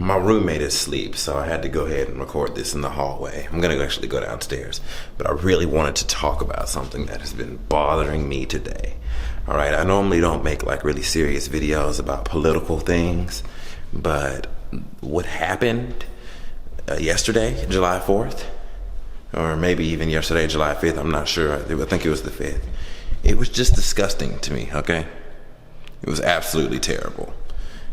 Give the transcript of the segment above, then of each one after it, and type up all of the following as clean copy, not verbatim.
My roommate is asleep, so I had to go ahead and record this in the hallway. I'm gonna actually go downstairs, but I really wanted to talk about something that has been bothering me today. All right, I normally don't make like really serious videos about political things, but what happened yesterday, July 4th, or maybe even yesterday, July 5th, I'm not sure. I think it was the 5th. It was just disgusting to me, okay? It was absolutely terrible.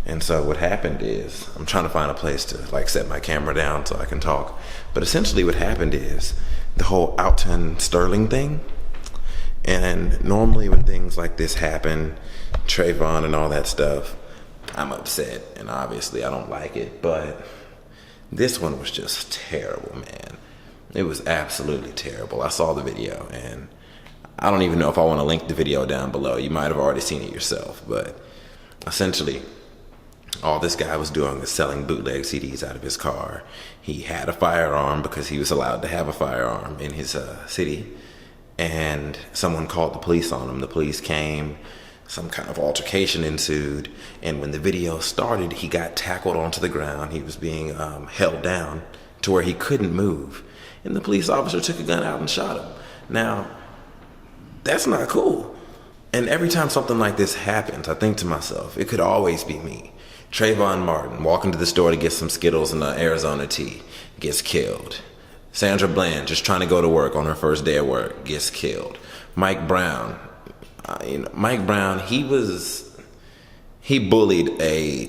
And so what happened is, I'm trying to find a place to like set my camera down so I can talk. But essentially what happened is the whole Alton Sterling thing. And normally when things like this happen, Trayvon and all that stuff, I'm upset. And obviously I don't like it. But this one was just terrible, man. It was absolutely terrible. I saw the video and I don't even know if I want to link the video down below. You might have already seen it yourself. But essentially, all this guy was doing was selling bootleg CDs out of his car. He had a firearm because he was allowed to have a firearm in his city. And someone called the police on him. The police came, some kind of altercation ensued. And when the video started, he got tackled onto the ground. He was being held down to where he couldn't move. And the police officer took a gun out and shot him. Now, that's not cool. And every time something like this happens, I think to myself, it could always be me. Trayvon Martin walking to the store to get some Skittles and Arizona tea, gets killed. Sandra Bland just trying to go to work on her first day of work, gets killed. Mike Brown, he bullied a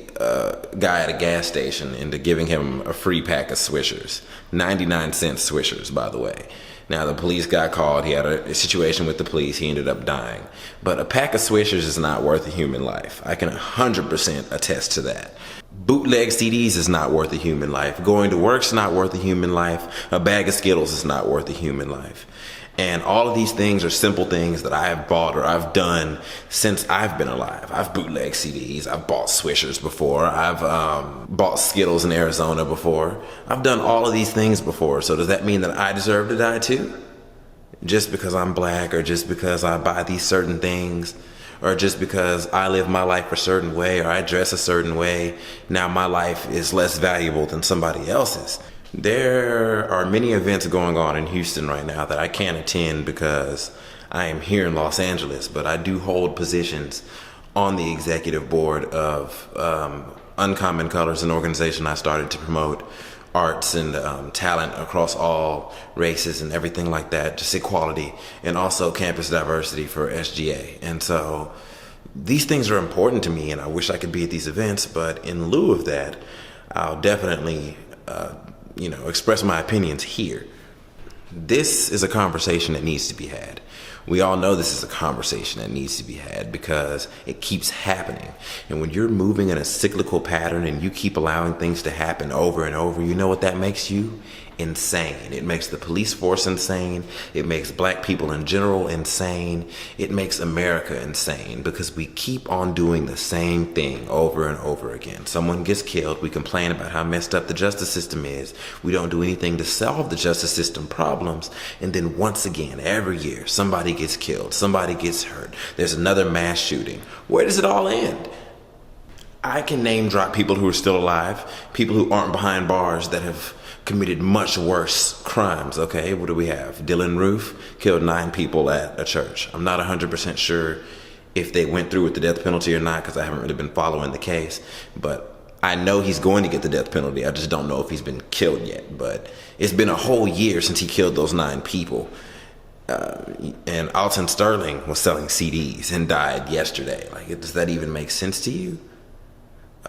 guy at a gas station into giving him a free pack of Swishers, 99-cent Swishers, by the way. Now, the police got called. He had a situation with the police. He ended up dying. But a pack of Swishers is not worth a human life. I can 100% attest to that. Bootleg CDs is not worth a human life. Going to work's not worth a human life. A bag of Skittles is not worth a human life. And all of these things are simple things that I have bought or I've done since I've been alive. I've bootlegged CDs. I've bought Swishers before. I've bought Skittles in Arizona before. I've done all of these things before. So does that mean that I deserve to die too? Just because I'm black, or just because I buy these certain things, or just because I live my life a certain way, or I dress a certain way, now my life is less valuable than somebody else's. There are many events going on in Houston right now that I can't attend because I am here in Los Angeles, but I do hold positions on the executive board of Uncommon Colors, an organization I started to promote arts and talent across all races and everything like that, just equality, and also campus diversity for SGA. And so these things are important to me, and I wish I could be at these events, but in lieu of that, I'll definitely express my opinions here. This is a conversation that needs to be had. We all know this is a conversation that needs to be had because it keeps happening. And when you're moving in a cyclical pattern and you keep allowing things to happen over and over, you know what that makes you? Insane. It makes the police force insane. It makes black people in general insane. It makes America insane because we keep on doing the same thing over and over again. Someone gets killed. We complain about how messed up the justice system is. We don't do anything to solve the justice system problems. And then once again, every year, somebody gets killed. Somebody gets hurt. There's another mass shooting. Where does it all end? I can name drop people who are still alive, people who aren't behind bars that have committed much worse crimes, okay? What do we have? Dylan Roof killed 9 people at a church. I'm not 100% sure if they went through with the death penalty or not because I haven't really been following the case, but I know he's going to get the death penalty. I just don't know if he's been killed yet, but it's been a whole year since he killed those 9 people. And Alton Sterling was selling CDs and died yesterday. Like, does that even make sense to you?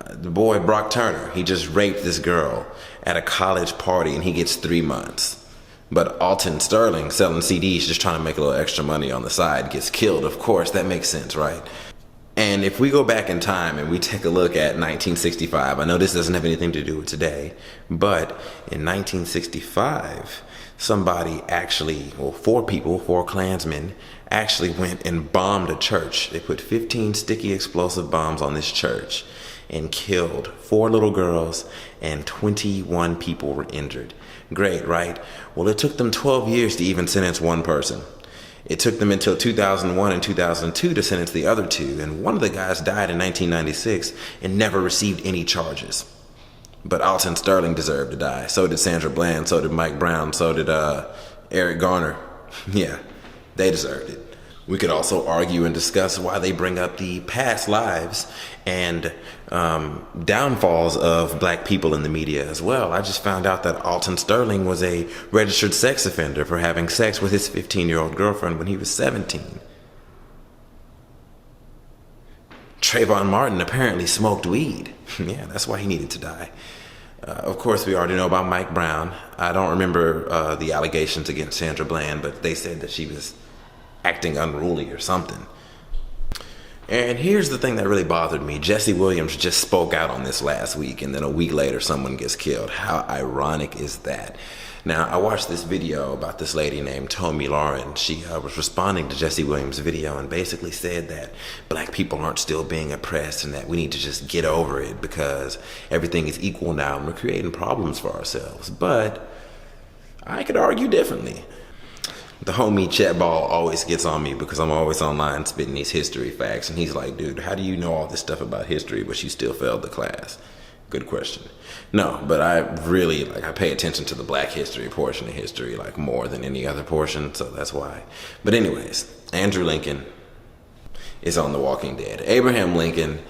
The boy Brock Turner, he just raped this girl at a college party and he gets 3 months. But Alton Sterling selling CDs, just trying to make a little extra money on the side, gets killed. Of course, that makes sense, right? And if we go back in time and we take a look at 1965, I know this doesn't have anything to do with today, but in 1965, somebody actually, 4 people, 4 Klansmen, actually went and bombed a church. They put 15 sticky explosive bombs on this church and killed 4 little girls, and 21 people were injured. Great, right? Well, it took them 12 years to even sentence one person. It took them until 2001 and 2002 to sentence the other 2, and one of the guys died in 1996 and never received any charges. But Alton Sterling deserved to die. So did Sandra Bland. So did Mike Brown. So did Eric Garner. Yeah, they deserved it. We could also argue and discuss why they bring up the past lives and downfalls of black people in the media as well. I just found out that Alton Sterling was a registered sex offender for having sex with his 15-year-old girlfriend when he was 17. Trayvon Martin apparently smoked weed. Yeah, that's why he needed to die. Of course, we already know about Mike Brown. I don't remember the allegations against Sandra Bland, but they said that she was acting unruly or something. And here's the thing that really bothered me. Jesse Williams just spoke out on this last week, and then a week later someone gets killed. How ironic is that? Now, I watched this video about this lady named Tomi Lauren. She was responding to Jesse Williams' video and basically said that black people aren't still being oppressed and that we need to just get over it because everything is equal now and we're creating problems for ourselves. But I could argue differently. The homie Chet Ball always gets on me because I'm always online spitting these history facts, and he's like, dude, how do you know all this stuff about history but you still failed the class? Good question. No, but I really, I pay attention to the black history portion of history, more than any other portion, so that's why. But anyways, Andrew Lincoln is on The Walking Dead. Abraham Lincoln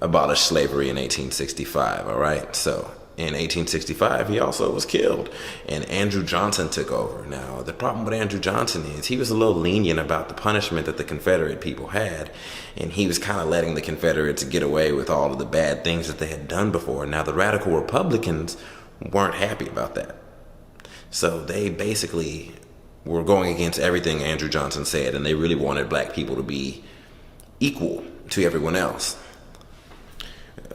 abolished slavery in 1865, all right? So in 1865, he also was killed, and Andrew Johnson took over. Now, the problem with Andrew Johnson is he was a little lenient about the punishment that the Confederate people had, and he was kind of letting the Confederates get away with all of the bad things that they had done before. Now, the radical Republicans weren't happy about that. So they basically were going against everything Andrew Johnson said, and they really wanted black people to be equal to everyone else.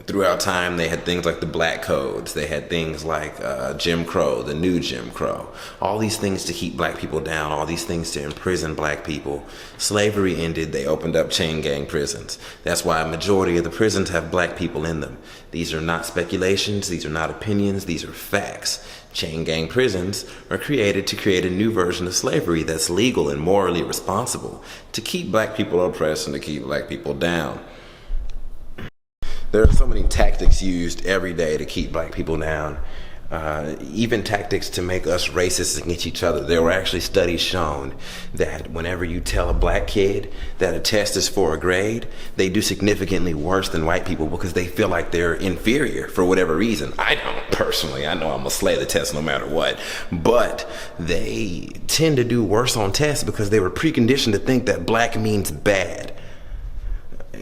Throughout time, they had things like the Black Codes. They had things like Jim Crow, the new Jim Crow. All these things to keep black people down, all these things to imprison black people. Slavery ended, they opened up chain gang prisons. That's why a majority of the prisons have black people in them. These are not speculations, these are not opinions, these are facts. Chain gang prisons are created to create a new version of slavery that's legal and morally responsible, to keep black people oppressed and to keep black people down. There are so many tactics used every day to keep black people down, even tactics to make us racist against each other. There were actually studies shown that whenever you tell a black kid that a test is for a grade, they do significantly worse than white people because they feel like they're inferior for whatever reason. I don't personally. I know I'm gonna slay the test no matter what, but they tend to do worse on tests because they were preconditioned to think that black means bad.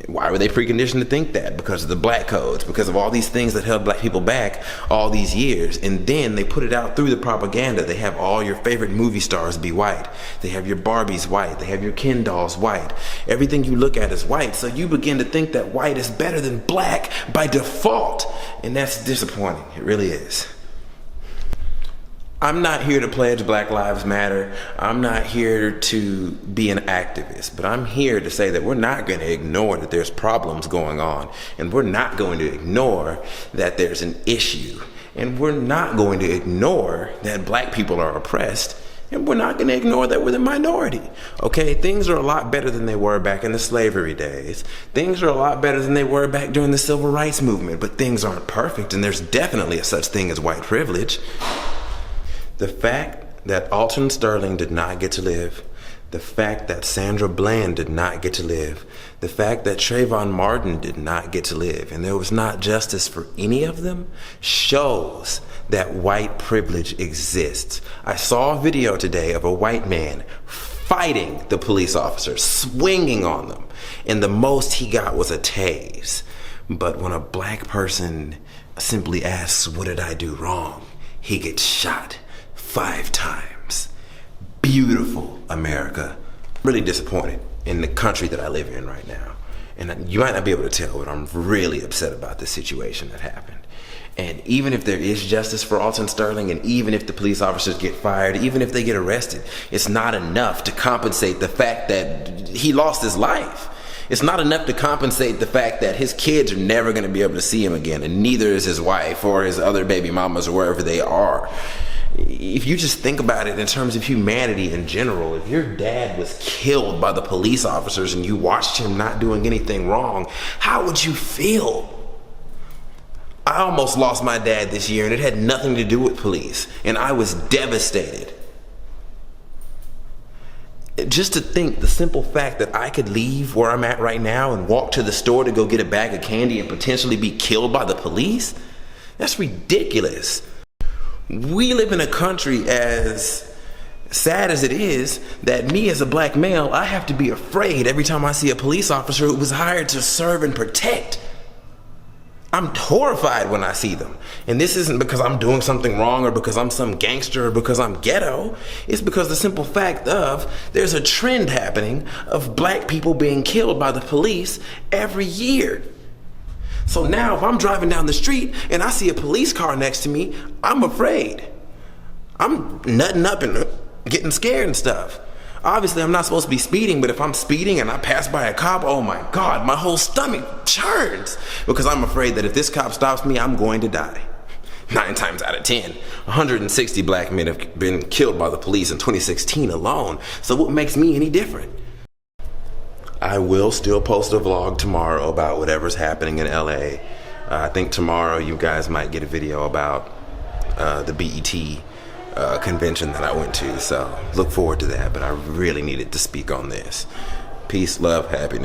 Why were they preconditioned to think that? Because of the Black Codes, because of all these things that held black people back all these years. And then they put it out through the propaganda. They have all your favorite movie stars be white. They have your Barbies white. They have your Ken dolls white. Everything you look at is white. So you begin to think that white is better than black by default. And that's disappointing. It really is. I'm not here to pledge Black Lives Matter. I'm not here to be an activist, but I'm here to say that we're not going to ignore that there's problems going on, and we're not going to ignore that there's an issue, and we're not going to ignore that black people are oppressed, and we're not going to ignore that we're the minority. Okay, things are a lot better than they were back in the slavery days. Things are a lot better than they were back during the civil rights movement, but things aren't perfect, and there's definitely a such thing as white privilege. The fact that Alton Sterling did not get to live, the fact that Sandra Bland did not get to live, the fact that Trayvon Martin did not get to live, and there was not justice for any of them, shows that white privilege exists. I saw a video today of a white man fighting the police officers, swinging on them, and the most he got was a tase. But when a black person simply asks, "What did I do wrong?" he gets shot 5 times. Beautiful America. I'm really disappointed in the country that I live in right now. And you might not be able to tell, but I'm really upset about the situation that happened. And even if there is justice for Alton Sterling, and even if the police officers get fired, even if they get arrested, it's not enough to compensate the fact that he lost his life. It's not enough to compensate the fact that his kids are never going to be able to see him again, and neither is his wife or his other baby mamas or wherever they are. If you just think about it in terms of humanity in general, if your dad was killed by the police officers and you watched him not doing anything wrong, how would you feel? I almost lost my dad this year, and it had nothing to do with police, and I was devastated. Just to think, the simple fact that I could leave where I'm at right now and walk to the store to go get a bag of candy and potentially be killed by the police, that's ridiculous. We live in a country, as sad as it is, that me as a black male, I have to be afraid every time I see a police officer who was hired to serve and protect. I'm horrified when I see them. And this isn't because I'm doing something wrong or because I'm some gangster or because I'm ghetto. It's because the simple fact of there's a trend happening of black people being killed by the police every year. So now if I'm driving down the street and I see a police car next to me, I'm afraid. I'm nutting up and getting scared and stuff. Obviously, I'm not supposed to be speeding, but if I'm speeding and I pass by a cop, oh my God, my whole stomach churns because I'm afraid that if this cop stops me, I'm going to die. 9 times out of 10, 160 black men have been killed by the police in 2016 alone. So what makes me any different? I will still post a vlog tomorrow about whatever's happening in LA. I think tomorrow you guys might get a video about the BET convention that I went to, so look forward to that. But I really needed to speak on this. Peace, love, happiness.